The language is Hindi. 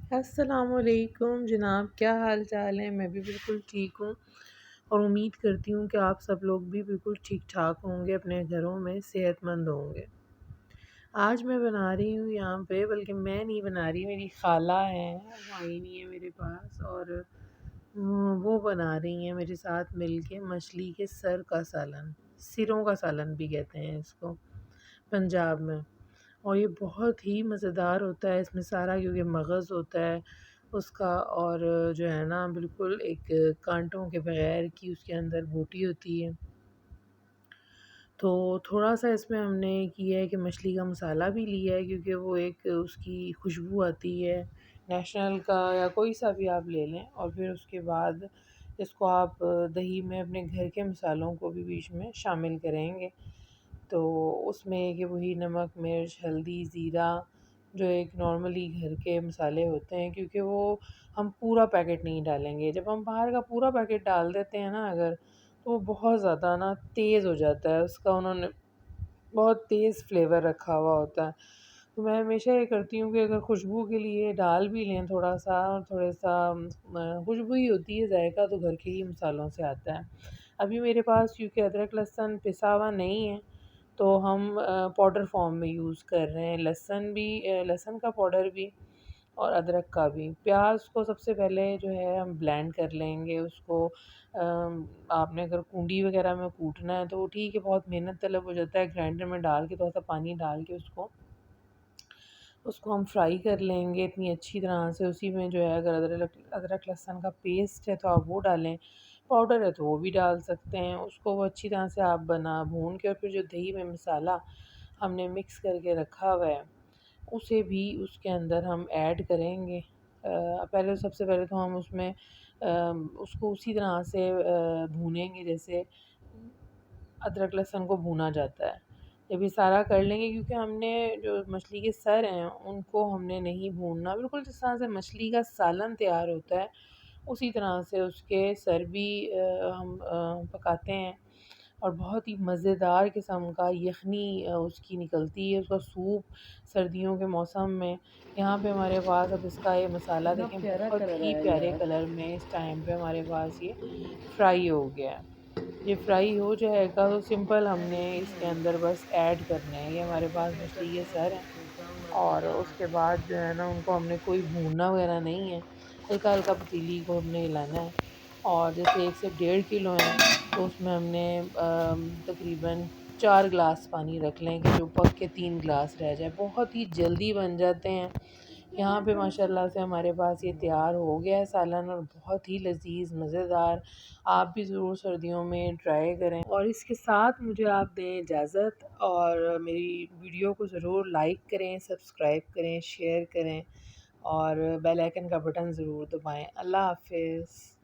अस्सलामुअलैकुम जनाब, क्या हाल चाल है। मैं भी बिल्कुल ठीक हूँ और उम्मीद करती हूँ कि आप सब लोग भी बिल्कुल ठीक ठाक होंगे, अपने घरों में सेहतमंद होंगे। आज मैं बना रही हूँ यहाँ पे, बल्कि मैं नहीं बना रही, मेरी खाला है, वो आई नहीं है मेरे पास, और वो बना रही हैं मेरे साथ मिलके मछली के सर का सालन। सिरों का सालन भी कहते हैं इसको पंजाब में। और ये बहुत ही मज़ेदार होता है, इसमें सारा क्योंकि मगज़ होता है उसका, और जो है ना बिल्कुल एक कांटों के बगैर की उसके अंदर बोटी होती है। तो थोड़ा-सा इसमें हमने किया है कि मछली का मसाला भी लिया है, क्योंकि वो एक उसकी खुशबू आती है, नेशनल का या कोई सा भी आप ले लें। और फिर उसके बाद इसको आप दही में अपने घर के मसालों को भी बीच में शामिल करेंगे। तो उसमें कि वही नमक, मिर्च, हल्दी, ज़ीरा, जो एक नॉर्मली घर के मसाले होते हैं, क्योंकि वो हम पूरा पैकेट नहीं डालेंगे। जब हम बाहर का पूरा पैकेट डाल देते हैं ना अगर, तो वो बहुत ज़्यादा ना तेज़ हो जाता है, उसका उन्होंने बहुत तेज़ फ्लेवर रखा हुआ होता है। तो मैं हमेशा ये करती हूँ कि अगर खुशबू के लिए डाल भी लें थोड़ा-सा, और थोड़ा-सा खुशबू ही होती है, जायका तो घर के ही मसालों से आता है। अभी मेरे पास क्योंकि अदरक लहसुन पिसा हुआ नहीं है, तो हम पाउडर फॉर्म में यूज़ कर रहे हैं। लहसुन भी, लहसुन का पाउडर भी और अदरक का भी। प्याज को सबसे पहले जो है हम ब्लेंड कर लेंगे उसको। आपने अगर कूंडी वगैरह में कूटना है तो वो ठीक है, बहुत मेहनत तलब हो जाता है। ग्राइंडर में डाल के थोड़ा-सा पानी डाल के उसको हम फ्राई कर लेंगे इतनी अच्छी तरह से। उसी में जो है, अगर अदरक लहसुन का पेस्ट है तो आप वो डालें, पाउडर है तो वो भी डाल सकते हैं। उसको वो अच्छी तरह से आप भून के, और फिर जो दही में मसाला हमने मिक्स करके रखा हुआ है उसे भी उसके अंदर हम ऐड करेंगे। पहले सबसे पहले तो हम उसमें उसको उसी तरह से भूनेंगे जैसे अदरक लहसुन को भूना जाता है। जब ये सारा कर लेंगे, क्योंकि हमने जो मछली के सर हैं उनको हमने नहीं भूनना, बिल्कुल जिस तरह से मछली का सालन तैयार होता है उसी तरह से उसके सर भी हम पकाते हैं। और बहुत ही मज़ेदार किस्म का यखनी उसकी निकलती है, उसका सूप सर्दियों के मौसम में। यहाँ पे हमारे पास अब इसका ये मसाला कितना देखें, प्यारा बहुत कलर ही आया प्यारे यार। कलर में इस टाइम पे हमारे पास ये फ्राई हो गया है। ये फ्राई हो जाएगा तो सिंपल हमने इसके अंदर बस ऐड करने हैं। ये हमारे पास मछली के सर हैं, और उसके बाद जो है ना उनको हमने कोई भूनना वगैरह नहीं है, हल्का हल्का पतीली को हमने हिलाना है। और जैसे 1 से 1.5 किलो हैं तो उसमें हमने तकरीबन 4 गिलास पानी रख लें कि जो पक के 3 गिलास रह जाए, बहुत ही जल्दी बन जाते हैं। यहाँ पे माशाल्लाह से हमारे पास ये तैयार हो गया है सालन, और बहुत ही लज़ीज़ मज़ेदार। आप भी ज़रूर सर्दियों में ट्राई करें, और इसके साथ मुझे आप दें इजाज़त, और मेरी वीडियो को ज़रूर लाइक करें, सब्सक्राइब करें, शेयर करें, और बेल आइकन का बटन ज़रूर दबाएँ। अल्लाह हाफ़िज़।